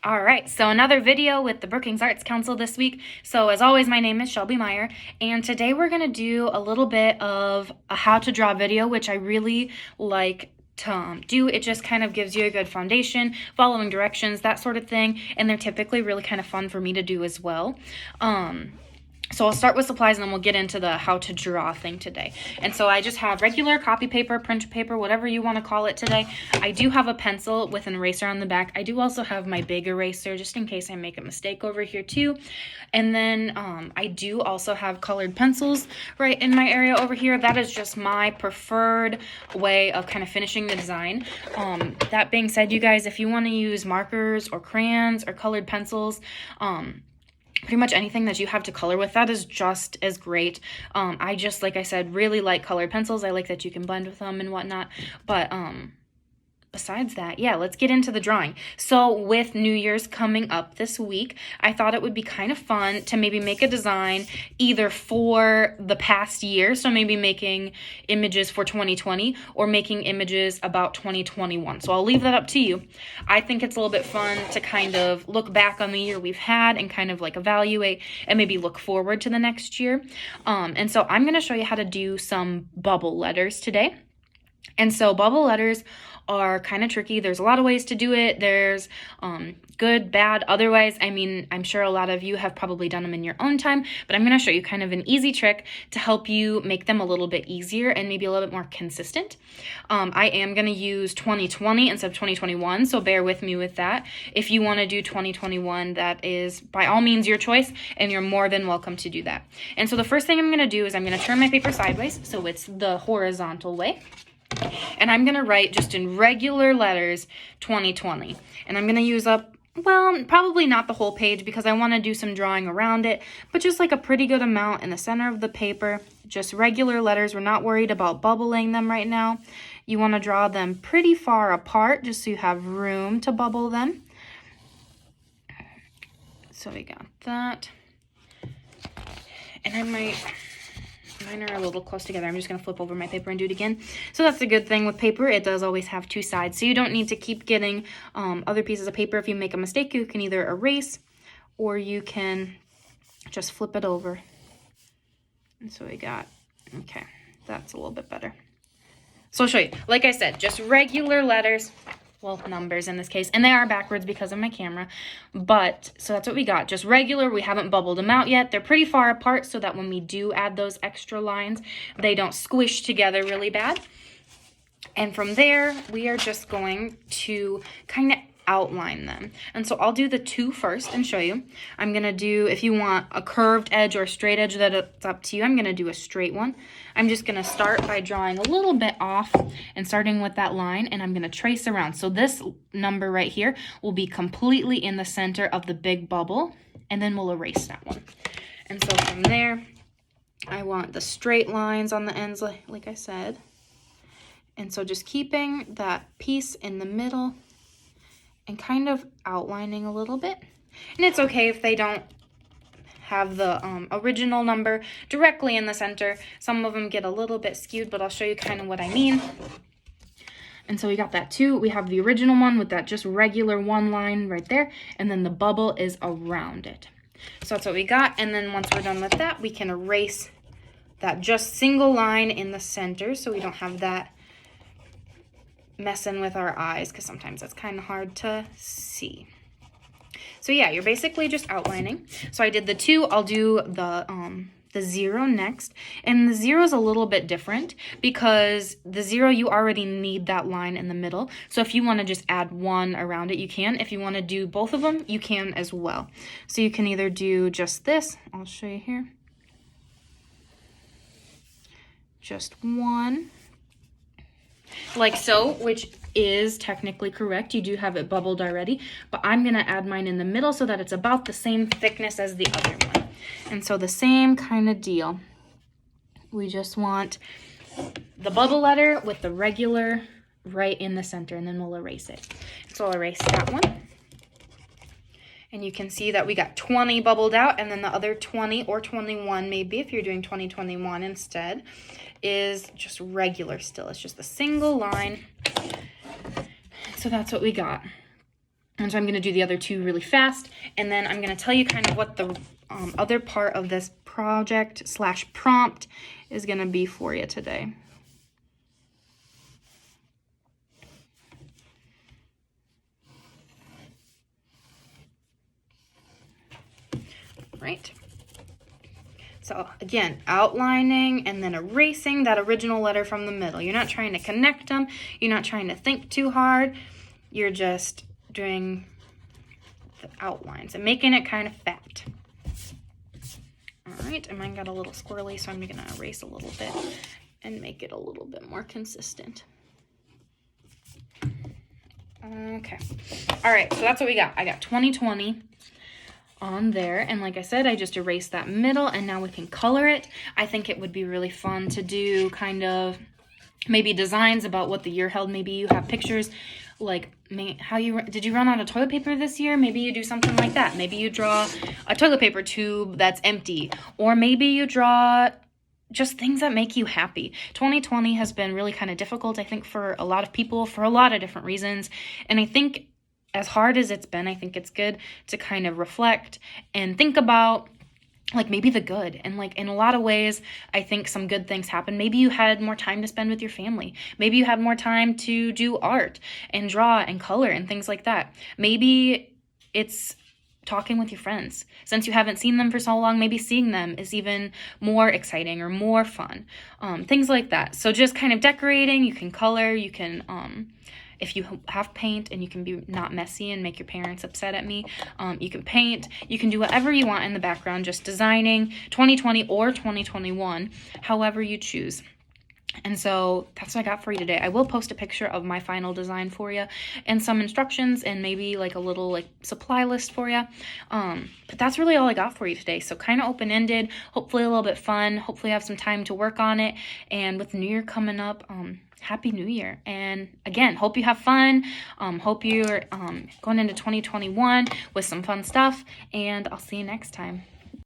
All right, so another video with the Brookings Arts Council this week. So as always, my name is Shelby Meyer, and today we're gonna do a little bit of a how to draw video, which I really like to do. It just kind of gives you a good foundation, following directions, that sort of thing, and they're typically really kind of fun for me to do as well. So I'll start with supplies and then we'll get into the how to draw thing today. And so I just have regular copy paper, printer paper, whatever you want to call it today. I do have a pencil with an eraser on the back. I do also have my big eraser just in case I make a mistake over here too. And then I do also have colored pencils right in my area over here. That is just my preferred way of kind of finishing the design. That being said, you guys, if you want to use markers or crayons or colored pencils, pretty much anything that you have to color with, that is just as great. I just, like I said, really like colored pencils. I like that you can blend with them and whatnot. But besides that, yeah, let's get into the drawing. So with New Year's coming up this week, I thought it would be kind of fun to maybe make a design either for the past year, so maybe making images for 2020 or making images about 2021. So I'll leave that up to you. I think it's a little bit fun to kind of look back on the year we've had and kind of like evaluate and maybe look forward to the next year. And so I'm going to show you how to do some bubble letters today. And so bubble letters are kind of tricky. There's a lot of ways to do it. There's good, bad, otherwise. I mean, I'm sure a lot of you have probably done them in your own time, but I'm going to show you kind of an easy trick to help you make them a little bit easier and maybe a little bit more consistent. I am going to use 2020 instead of 2021, so bear with me with that. If you want to do 2021, that is by all means your choice, and you're more than welcome to do that. And so the first thing I'm going to do is I'm going to turn my paper sideways, so it's the horizontal way. And I'm going to write just in regular letters 2020. And I'm going to use up, well, probably not the whole page because I want to do some drawing around it, but just like a pretty good amount in the center of the paper. Just regular letters. We're not worried about bubbling them right now. You want to draw them pretty far apart just so you have room to bubble them. So we got that. And mine are a little close together. I'm just going to flip over my paper and do it again. So that's a good thing with paper. It does always have two sides. So you don't need to keep getting other pieces of paper. If you make a mistake, you can either erase or you can just flip it over. And so we got, okay, that's a little bit better. So I'll show you. Like I said, just regular letters. Well, numbers in this case, and they are backwards because of my camera, but so that's what we got. Just regular. We haven't bubbled them out yet. They're pretty far apart so that when we do add those extra lines, they don't squish together really bad. And from there, we are just going to kind of outline them. And so I'll do the two first and show you. I'm going to do, if you want a curved edge or a straight edge, that's up to you. I'm going to do a straight one. I'm just going to start by drawing a little bit off and starting with that line, and I'm going to trace around. So this number right here will be completely in the center of the big bubble, and then we'll erase that one. And so from there, I want the straight lines on the ends, like I said. And so just keeping that piece in the middle and kind of outlining a little bit. And it's okay if they don't have the original number directly in the center. Some of them get a little bit skewed, but I'll show you kind of what I mean. And so we got that too. We have the original one with that just regular one line right there, and then the bubble is around it. So that's what we got. And then once we're done with that, we can erase that just single line in the center so we don't have that messing with our eyes, because sometimes that's kind of hard to see. So yeah, you're basically just outlining. So I did the two. I'll do the zero next, and the zero is a little bit different because the zero, you already need that line in the middle. So if you want to just add one around it, you can. If you want to do both of them, you can as well. So you can either do just this. I'll show you here. Just one. Like so, which is technically correct. You do have it bubbled already, but I'm going to add mine in the middle so that it's about the same thickness as the other one. And so the same kind of deal. We just want the bubble letter with the regular right in the center, and then we'll erase it. So I'll erase that one. And you can see that we got 20 bubbled out, and then the other 20 or 21 maybe, if you're doing 2021 instead, is just regular still. It's just a single line. So that's what we got. And so I'm going to do the other two really fast, and then I'm going to tell you kind of what the other part of this project / prompt is going to be for you today. Right. So again, outlining and then erasing that original letter from the middle. You're not trying to connect them. You're not trying to think too hard. You're just doing the outlines and making it kind of fat. All right, and mine got a little squirrely, so I'm gonna erase a little bit and make it a little bit more consistent. Okay, all right, so that's what we got. I got 2020 on there, and like I said, I just erased that middle, and now we can color it. I think it would be really fun to do kind of maybe designs about what the year held. Maybe you have pictures like did you run out of toilet paper this year? Maybe you do something like that. Maybe you draw a toilet paper tube that's empty, or maybe you draw just things that make you happy. 2020 has been really kind of difficult, I think, for a lot of people for a lot of different reasons, and I think as hard as it's been, I think it's good to kind of reflect and think about like maybe the good. And like in a lot of ways, I think some good things happen. Maybe you had more time to spend with your family. Maybe you had more time to do art and draw and color and things like that. Maybe it's talking with your friends. Since you haven't seen them for so long, maybe seeing them is even more exciting or more fun. Things like that. So just kind of decorating, you can color, you can if you have paint and you can be not messy and make your parents upset at me, you can paint. You can do whatever you want in the background, just designing 2020 or 2021, however you choose. And so that's what I got for you today. I will post a picture of my final design for you and some instructions and maybe like a little like supply list for you. But that's really all I got for you today. So kind of open-ended, hopefully a little bit fun, hopefully have some time to work on it. And with New Year coming up, Happy New Year. And again, hope you have fun. Hope you're going into 2021 with some fun stuff. And I'll see you next time.